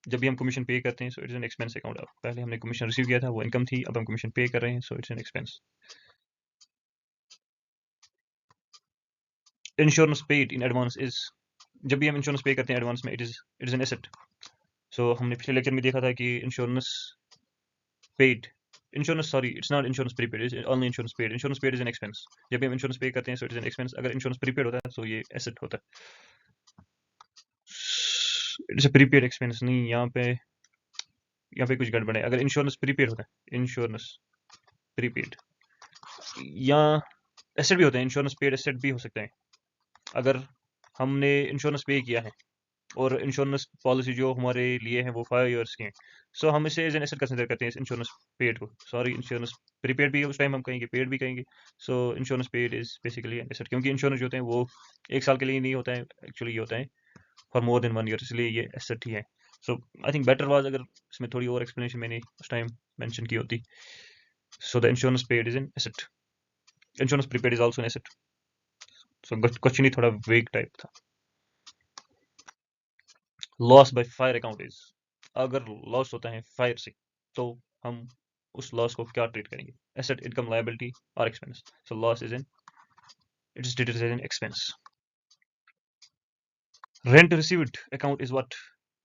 जब भी हम commission पे करते हैं सो it's an expense account. अब पहले हमने कमीशन रिसीव किया था, वो इनकम थी, अब हम कमीशन पे कर रहे हैं, सो it's an expense. Insurance paid in advance is, जब भी हम इंश्योरेंस पे करते हैं एडवांस में, इट इज एन एसेट। सो हमने पिछले लेक्चर में देखा था कि paid sorry, it's not insurance prepaid, it's only insurance paid. Insurance paid is an expense. जब भी हम इंश्योरेंस पे करते हैं so it is an expense. अगर इंश्योरेंस प्रीपेड होता है तो ये एसेट होता है। इट्स अ प्रीपेड एक्सपेंस नहीं, यहाँ पे कुछ गड़बड़ है। अगर इंश्योरेंस प्रीपेड होता है, इंश्योरेंस प्रीपेड, या एसेट भी होता है, इंश्योरेंस पेड एसेट भी हो सकता है। अगर हमने इंश्योरेंस पे किया है और इंश्योरेंस पॉलिसी जो हमारे लिए है वो 5 इयर्स की है, सो हम इसे एज एन एसेट कंसिडर करते हैं इस इंश्योरेंस पेड को। सॉरी, इंश्योरेंस प्रीपेड भी है, उस टाइम हम कहेंगे, पेड भी कहेंगे। सो insurance paid is basically N asset, क्योंकि इंश्योरेंस जो होते हैं वो 1 साल के लिए नहीं होता है, एक्चुअली ये होता है फॉर मोर देन 1 ईयर, इसलिए ये एसेट ही है। सो आई थिंक बेटर वाज अगर इसमें थोड़ी और एक्सप्लेनेशन मैंने उस टाइम मेंशन की होती। So the insurance paid is an asset, insurance prepaid is also an asset. So question ही थोड़ा वेग टाइप था। Loss by fire account is, अगर लॉस होता है फायर से तो हम उस लॉस को क्या ट्रीट करेंगे? एसेट, इनकम, लायबिलिटी और expense. So loss is an, it is treated as an expense. Rent received account is what?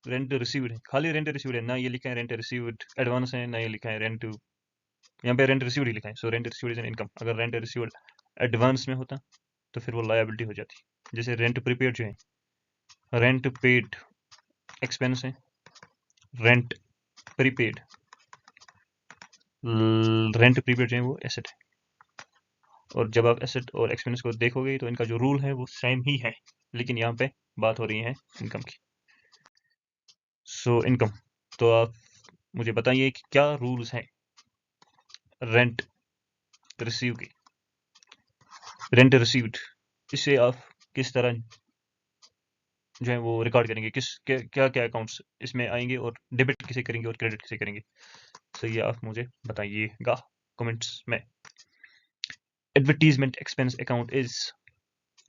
Rent received है, खाली रेंट रिसीव्ड है, ना ये लिखा है रेंट रिसीव्ड एडवांस है, ना ये लिखा है रेंट यहाँ पे रेंट रिसीव्ड ही लिखा है, so rent received is an income. अगर रेंट रिसीव्ड एडवांस में होता तो फिर वो लायबिलिटी हो जाती। जैसे रेंट प्रीपेड जो है, रेंट पेड एक्सपेंस है, रेंट प्रीपेड रेंट प्रीपेड जो है वो एसेट है। और जब आप एसेट और एक्सपेंस को देखोगे तो इनका जो रूल है वो सेम ही है, लेकिन यहाँ पे बात हो रही है इनकम की। सो इनकम, तो आप मुझे बताइए कि क्या रूल्स हैं रेंट रिसीव के। रेंट रिसीव्ड, इससे आप किस तरह जो है वो रिकॉर्ड करेंगे, क्या क्या अकाउंट्स इसमें आएंगे और डेबिट किसे करेंगे और क्रेडिट किसे करेंगे। तो ये आप मुझे बताइएगा कमेंट्स में। Advertisement expense account is,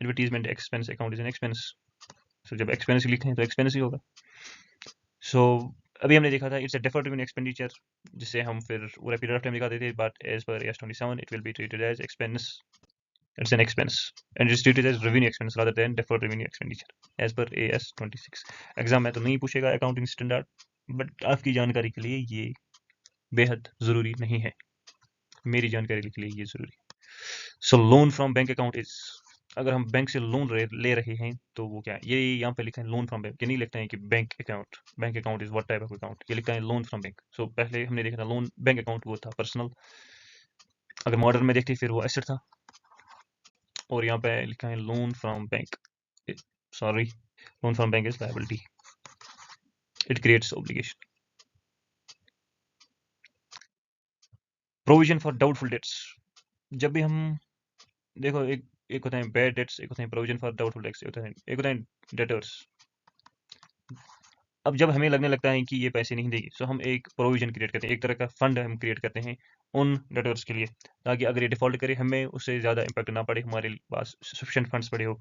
advertisement expense account is an expense. So जब एक्सपेंस लिखे हैं तो एक्सपेंस ही होगा। सो अभी हमने देखा था it's a deferred revenue expenditure, जिससे हम फिर पूरा पीरियड ऑफ टाइम दिखाते थे, but as per AS 27 it will be treated as expense. It's an expense and is treated as revenue expense rather than deferred revenue expenditure as per AS 26। Exam में तो नहीं पूछेगा accounting standard, but आपकी जानकारी के लिए ये बेहद ज़रूरी नहीं है, मेरी जानकारी के लिए ये ज़रूरी है। So loan from bank account is, अगर हम बैंक से लोन ले रहे हैं तो वो क्या है, ये यहाँ पे लिखा है लोन फ्रॉम बैंक, ये नहीं लिखता है कि bank account. Bank account is what type of account, ये लिखा है लोन फ्रॉम बैंक। सो पहले हमने देखा था लोन बैंक अकाउंट वो था पर्सनल, अगर मॉडर्न में देखते फिर वो एसेट था, और यहाँ पे लिखा है loan from bank, sorry loan from bank is liability, it creates obligation. Provision for doubtful debts, जब भी हम देखो एक एक होता है बैड डेट्स, एक होता है प्रोविजन फॉर डाउटफुल डेट्स, एक होता है डेटर्स। अब जब हमें लगने लगता है कि ये पैसे नहीं देगी, सो हम एक प्रोविजन क्रिएट करते हैं, एक तरह का फंड हम क्रिएट करते हैं उन डेटर्स के लिए, ताकि अगर ये डिफॉल्ट करे हमें उससे ज़्यादा इम्पैक्ट ना पड़े, हमारे पास सफिशिएंट फंड्स पड़े हो।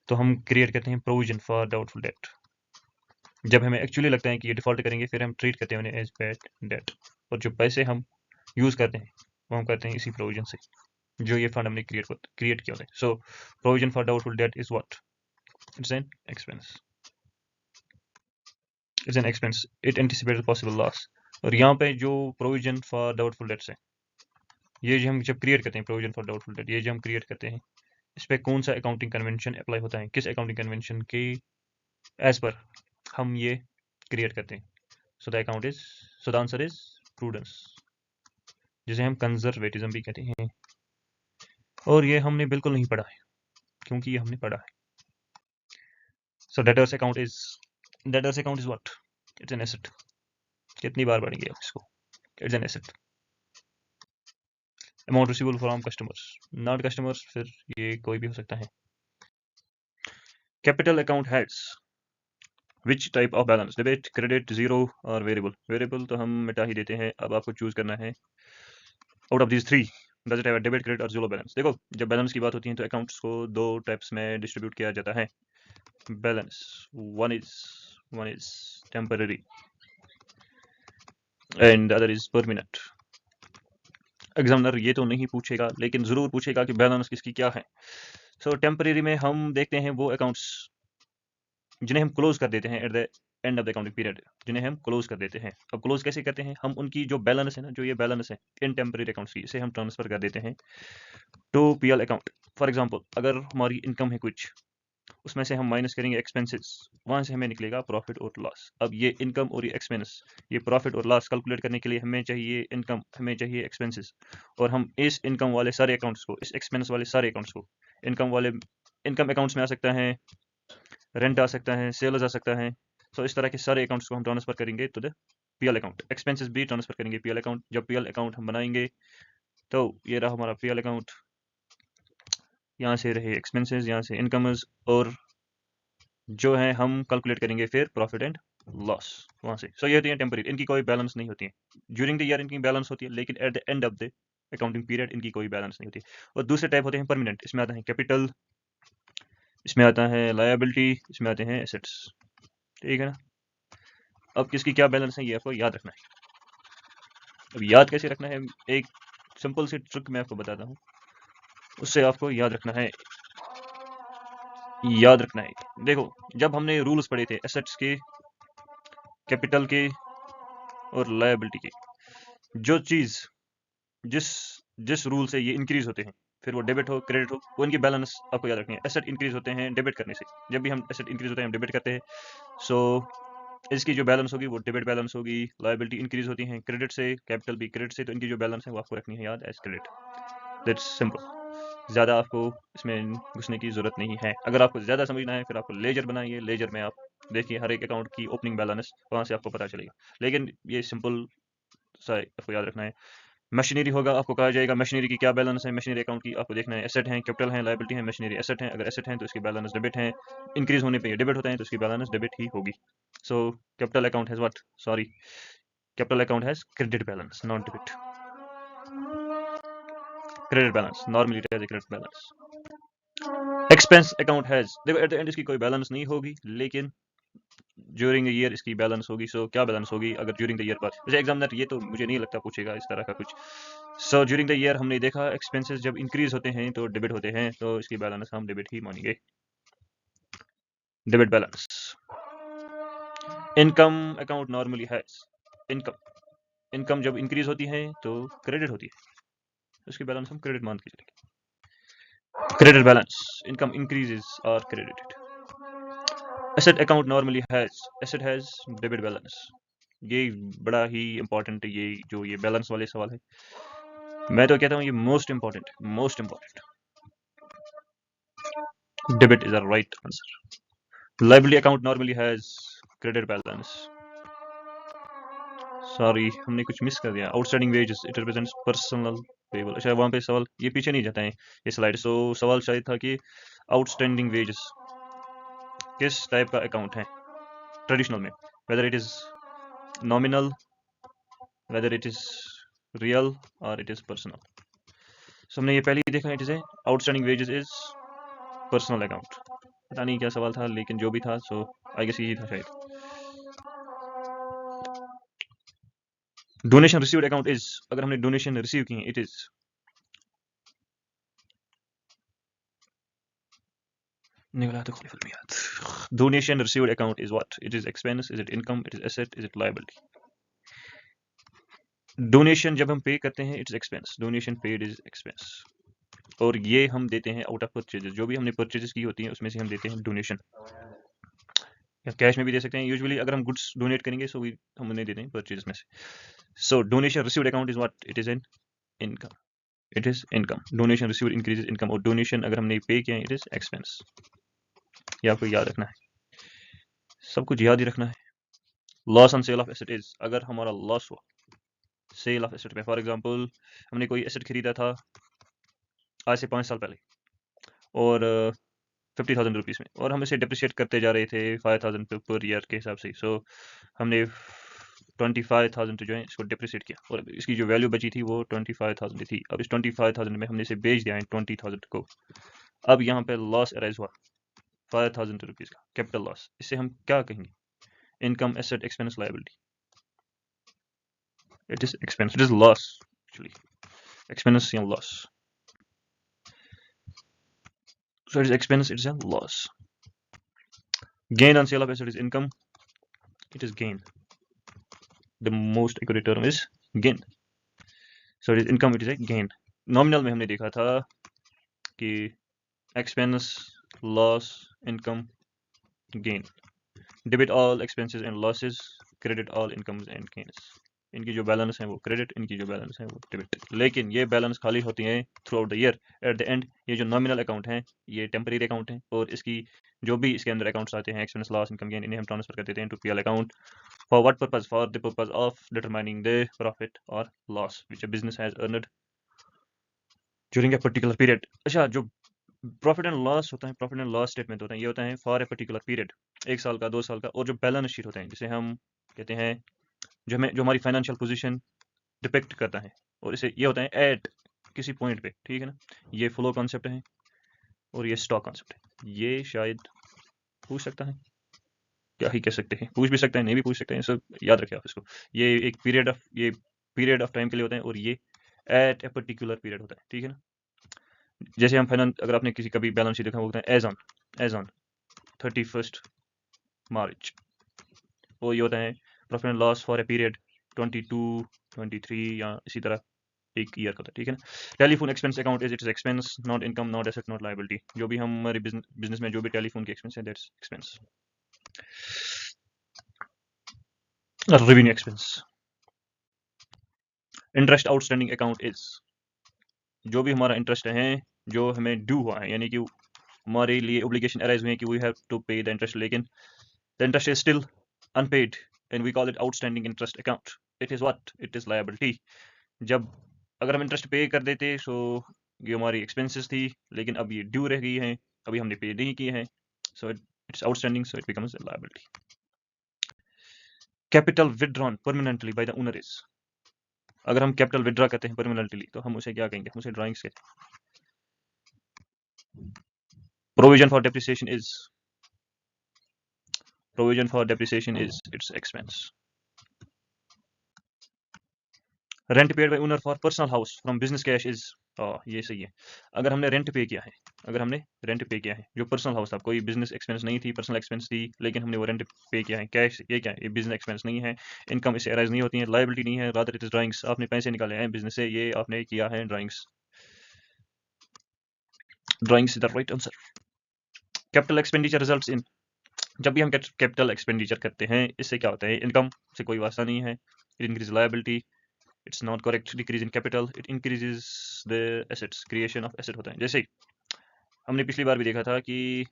तो हम क्रिएट करते हैं प्रोविजन फॉर डाउटफुल डेट। जब हमें एक्चुअली लगता है कि ये डिफॉल्ट करेंगे फिर हम ट्रीट करते हैं उन्हें एज बैड डेट, और जो पैसे हम यूज़ करते हैं वो हम करते हैं इसी प्रोविजन से, जो ये फंड हमने क्रिएट किया होता है। So provision for doubtful debt is what, it's an expense, it's an expense, it anticipates possible loss. और यहाँ पे जो प्रोविजन फॉर डाउटफुल डेट्स है, ये जो हम जब क्रिएट करते हैं प्रोविजन फॉर डाउटफुल डेट, ये जो हम क्रिएट करते हैं इस पर कौन सा अकाउंटिंग कन्वेंशन अप्लाई होता है, किस अकाउंटिंग कन्वेंशन के एज पर हम ये क्रिएट करते हैं। So the account is, so the answer is prudence, जिसे हम कंजर्वेटिज्म भी कहते हैं। और ये हमने बिल्कुल नहीं पढ़ा है, क्योंकि ये हमने पढ़ा है। So debtors account is, debtors account is what, it's an asset. कितनी बार पढ़ेंगे आप इसको, it's an asset. Amount receivable from customers, not customers, फिर ये कोई भी हो सकता है। Capital account heads which type of balance, debit, credit, zero और वेरिएबल। वेरिएबल तो हम मिटा ही देते हैं, अब आपको चूज करना है out of these three does it have debit, credit और जीरो बैलेंस। देखो जब बैलेंस की बात होती है तो अकाउंट्स को दो टाइप्स में डिस्ट्रीब्यूट किया जाता है balance, one is temporary and other is permanent. Examiner ये तो नहीं पूछेगा, लेकिन जरूर पूछेगा कि बैलेंस किसकी क्या है। सो टेम्पररी में हम देखते हैं वो अकाउंट्स जिन्हें हम क्लोज कर देते हैं at the end of the accounting period, जिन्हें हम क्लोज कर देते हैं। अब क्लोज कैसे करते हैं, हम उनकी जो बैलेंस है ना, जो ये बैलेंस है इन टेम्पररी अकाउंट्स की, इसे हम ट्रांसफर कर देते हैं to PL account. For example अगर हमारी इनकम है कुछ, उसमें से हम माइनस करेंगे एक्सपेंसेस, वहां से हमें निकलेगा प्रॉफिट और लॉस। अब ये इनकम और ये एक्सपेंस, ये प्रॉफिट और लॉस कैलकुलेट करने के लिए हमें चाहिए इनकम, हमें चाहिए एक्सपेंसेस, और हम इस इनकम वाले सारे अकाउंट्स को, इस एक्सपेंस वाले सारे अकाउंट्स को, इनकम वाले इनकम अकाउंट्स में आ सकता है, रेंट आ सकता है, सेल्स आ सकता है। सो इस तरह के सारे अकाउंट्स को हम ट्रांसफर करेंगे to the PL account. Expenses भी ट्रांसफर करेंगे PL अकाउंट। जब PL अकाउंट हम बनाएंगे तो ये रहा हमारा PL अकाउंट, यहाँ से रहे एक्सपेंसेस, यहाँ से इनकम्स, और जो है हम कैलकुलेट करेंगे फिर प्रॉफिट एंड लॉस वहाँ से। सो ये होती है टेम्पररी, इनकी कोई बैलेंस नहीं होती है। ड्यूरिंग द ईयर इनकी बैलेंस होती है, लेकिन at the end of the accounting period इनकी कोई बैलेंस नहीं होती। और दूसरे टाइप होते हैं परमानेंट, इसमें आता है कैपिटल, इसमें आता है लायबिलिटी, इसमें आते हैं एसेट्स। ठीक है ना। अब किसकी क्या बैलेंस है ये आपको याद रखना है। अब याद कैसे रखना है, एक सिंपल सी ट्रिक मैं आपको बताता हूँ, उससे आपको याद रखना है, याद रखना है। देखो जब हमने रूल्स पढ़े थे एसेट्स के, कैपिटल के और लायबिलिटी के, जो चीज़ जिस जिस रूल से ये इंक्रीज होते हैं, फिर वो डेबिट हो क्रेडिट हो, वो इनकी बैलेंस आपको याद रखनी है। एसेट इंक्रीज होते हैं डेबिट करने से, जब भी हम एसेट इंक्रीज होते हैं हम डेबिट करते हैं, सो इसकी जो बैलेंस होगी वो डेबिट बैलेंस होगी। लायबिलिटी इंक्रीज होती है क्रेडिट से, कैपिटल भी क्रेडिट से, तो इनकी जो बैलेंस है वो आपको रखनी है याद एज क्रेडिट। दैट्स सिंपल, ज़्यादा आपको इसमें घुसने की ज़रूरत नहीं है। अगर आपको ज़्यादा समझना है फिर आपको लेजर बनाइए, लेजर में आप देखिए हर एक अकाउंट की ओपनिंग बैलेंस, वहाँ से आपको पता चलेगा। लेकिन ये सिंपल सा आपको याद रखना है। मशीनरी होगा, आपको कहा जाएगा मशीनरी की क्या बैलेंस है, मशीनरी अकाउंट की आपको देखना है। एसेट है, कैपिटल है, लायबिलिटी है, मशीनरी एसेट है। अगर एसेट है तो इसकी बैलेंस डेबिट है, इंक्रीज होने पे ये डेबिट होता है तो इसकी बैलेंस डेबिट ही होगी। So capital account has what, sorry, capital account has credit balance not debit. Credit balance normally it has credit balance. Expense account has, देखो एट द एंड इसकी कोई बैलेंस नहीं होगी, लेकिन ड्यूरिंग द ईयर इसकी balance होगी। सो क्या balance होगी अगर ड्यूरिंग द ईयर पर, जैसे एग्जामिनर ये तो मुझे नहीं लगता पूछेगा इस तरह का कुछ। सो ड्यूरिंग द ईयर हमने देखा एक्सपेंसेस जब इंक्रीज होते हैं तो डेबिट होते हैं, तो इसकी बैलेंस हम डेबिट ही मानेंगे, debit balance. Income account normally has, income income जब इंक्रीज होती है तो क्रेडिट होती है, उसकी बैलेंस हम क्रेडिट मान के चलेंगे। Credit balance, income increases are credited. Asset account normally has, asset has debit balance. ये बड़ा ही इंपॉर्टेंट, ये जो ये बैलेंस वाले सवाल है, मैं तो कहता हूँ ये most important, most important. Debit is the right answer. Liability account normally has credit balance. Sorry हमने कुछ मिस कर दिया। Outstanding wages it represents personal payable. अच्छा वहाँ पे सवाल ये पीछे नहीं जाता है ये स्लाइड। सो सवाल शायद था कि आउटस्टैंडिंग वेजेस किस टाइप का अकाउंट है ट्रेडिशनल में, whether it is nominal, whether it is real और इट इज पर्सनल। सो हमने ये पहले ही देखा, it is outstanding wages is personal account. पता नहीं क्या सवाल था लेकिन जो भी था, सो आई गेस यही था शायद। डोनेशन रिसीव्ड अकाउंट इज, अगर हमने डोनेशन रिसीव की है, it is donation received account is what? It is expense, is it income, it is asset, is it liability? Donation जब हम पे करते हैं it's expense, donation paid is expense, और ये हम देते हैं आउट ऑफ परचेजेस, जो भी हमने परचेजेस की होती हैं उसमें से हम देते हैं डोनेशन, या कैश में भी दे सकते हैं। यूजुअली अगर हम गुड्स डोनेट करेंगे सो हम उन्हें देते हैं परचेज में से। So donation received account is what? It is an income, it is income. Donation received increases income, और डोनेशन अगर हमने पे किया है इट इज एक्सपेंस। ये आपको याद रखना है, सब कुछ याद ही रखना है। Loss on sale of asset is, अगर हमारा लॉस हुआ सेल ऑफ एसेट में, फॉर एग्जांपल हमने कोई एसेट खरीदा था आज से 5 साल पहले और 50,000 रुपीज़ में, और हम इसे डिप्रिशिएट करते जा रहे थे 5,000 पर ईयर के हिसाब से। सो हमने 25,000 जो है इसको डिप्रिशिएट किया, और इसकी जो वैल्यू बची थी वो 25,000 थी। अब इस 25,000 में हमने इसे बेच दिया है 20,000 को। अब यहाँ पे लॉस अराइज हुआ 5,000 रुपीज़ का कैपिटल लॉस। इसे हम क्या कहेंगे? Income, asset, expense, liability. It is expense, it is loss actually, expense या loss. So it is expense, it is a loss. Gain on sale of asset is income, it is gain. The most accurate term is gain. So it is income, it is a gain. Nominal में हमने देखा था कि expense, loss, income, gain. Debit all expenses and losses, credit all incomes and gains. इनकी जो balance है वो credit, इनकी जो बैलेंस है वो डेबिट। लेकिन ये बैलेंस खाली होती हैं through out the year. At the end ये जो नॉमिनल अकाउंट हैं ये टेम्परेरी अकाउंट हैं, और इसकी जो भी इसके अंदर अकाउंट्स आते हैं, एक्सपेंस, लॉस, इनकम, गेन, इन्हें हम ट्रांसफर कर देते हैं to PL account. For what purpose? For the purpose of determining the profit और loss which a business has earned during a particular period. अच्छा, जो प्रॉफिट एंड लॉस होता है, प्रॉफिट एंड लॉस स्टेटमेंट होता है, ये होता है फॉर ए पर्टिकुलर पीरियड, 1 साल का, 2 साल का। और जो बैलेंस शीट होता है जिसे हम कहते हैं, जो हमारी फाइनेंशियल पोजीशन डिपेक्ट करता है, और इसे ये होता है एट किसी पॉइंट पे, ठीक है ना। ये फ्लो कॉन्सेप्ट है और ये स्टॉक कॉन्सेप्ट है। ये शायद पूछ सकता है, क्या ही कह सकते हैं, पूछ भी सकते हैं, नहीं भी पूछ सकते हैं, सब याद रखें आप इसको। ये एक पीरियड ऑफ टाइम के लिए होता है, और ये एट ए पर्टिकुलर पीरियड होता है, ठीक है ना। जैसे हम फाइनेंस, अगर आपने किसी कभी बैलेंस शीट देखा, वो होता है एज ऑन 31 मार्च, और ये होता है profit and loss for a period 22, 23 या इसी तरह एक ईयर का होता है, ठीक है ना। Telephone expense account is it is expense, not income, not asset, not liability. जो भी हमारे बिजनेस में जो भी टेलीफोन के एक्सपेंस है, that's expense. Revenue expense. Interest outstanding account is, जो भी हमारा इंटरेस्ट है जो हमें ड्यू हुआ है, यानी कि हमारे लिए ओब्लिगेशन अराइज हुई है कि we have to pay the interest, लेकिन the interest is still unpaid and we call it outstanding interest account. It is what, it is liability. जब अगर हम इंटरेस्ट पे कर देते सो ये हमारी एक्सपेंसेस थी, लेकिन अब ये ड्यू रह गई हैं, अभी हमने पे नहीं किए हैं, so it's outstanding, so it becomes a liability. Capital withdrawn permanently by the owner is, अगर हम कैपिटल विथड्रॉ करते हैं परमानेंटली तो हम उसे क्या कहेंगे, हम उसे ड्राइंग्स कहते हैं। Provision for depreciation is, provision for depreciation is its expense. Rent paid by owner for personal house from business cash is, ये सही है। अगर हमने रेंट पे किया है, अगर हमने रेंट पे किया है, जो पर्सनल हाउस था, कोई बिजनेस एक्सपेंस नहीं थी, पर्सनल एक्सपेंस थी, लेकिन हमने वो रेंट पे किया है कैश, ये क्या है, ये बिजनेस एक्सपेंस नहीं है, इनकम इससे अराइज नहीं होती है, लायबिलिटी नहीं है, रादर इट इज ड्राइंग्स। आपने पैसे निकाले हैं बिजनेस से, ये आपने किया है drawings. Drawings is the right answer. Capital expenditure results in, जब भी हम कैपिटल एक्सपेंडिचर करते हैं इससे क्या होता है, इनकम से कोई वास्ता नहीं है, it increase liability, it's not correct, decrease in capital, it increases the assets, creation of asset होता है। जैसे हमने पिछली बार भी देखा था कि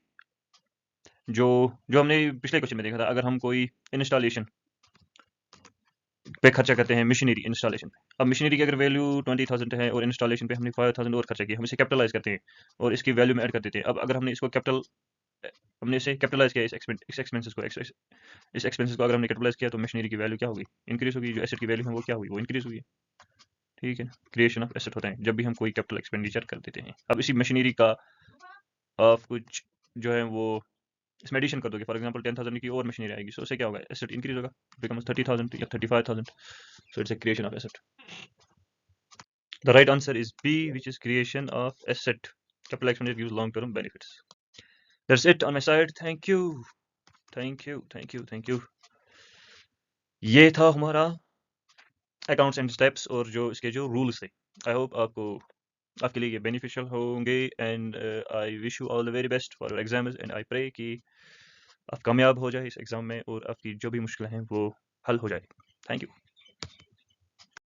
जो जो हमने पिछले क्वेश्चन में देखा था, अगर हम कोई इंस्टॉलेशन पे खर्चा करते हैं, मशीनरी इंस्टॉलेशन पे, अब मशीनरी की अगर वैल्यू 20,000 है और इंस्टॉलेशन पे हमने 5,000 और खर्चा किया, हम इसे कैपिटलाइज करते हैं और इसकी वैल्यू में ऐड कर देते हैं। अब अगर हमने इसको हमने इसे कैपिटलाइज किया, इस एक्सपेंसेस को, इस एक्सपेंसेस को अगर हमने कैपिटलाइज किया तो मशीनरी की वैल्यू क्या होगी, इंक्रीज होगी, जो एसेट की वैल्यू है वो क्या हुई, वो इंक्रीज हुई है, ठीक है। क्रिएशन ऑफ एसेट होता है जब भी हम कोई कैपिटल एक्सपेंडिचर कर देते हैं। अब इसी मशीनरी का आप कुछ जो है वो इसमें एडिशन कर दोगे, फॉर एग्जांपल 10,000 की और मशीनरी आएगी, सो उससे क्या होगा, एसेट इंक्रीज होगा, बिकम्स 30,000 या 35,000, so it's a creation of asset. The right answer is B, which is creation of asset. Capital expenditure gives long term benefits. That's it on my side, thank you thank you thank you thank you. ये था हमारा accounts and steps और जो इसके जो rules थे। I hope आपके लिए ये बेनिफिशियल होंगे and I wish you all the very best for your exams and I pray कि आप कामयाब हो जाए इस एग्ज़ाम में और आपकी जो भी मुश्किलें हैं वो हल हो जाए। Thank you.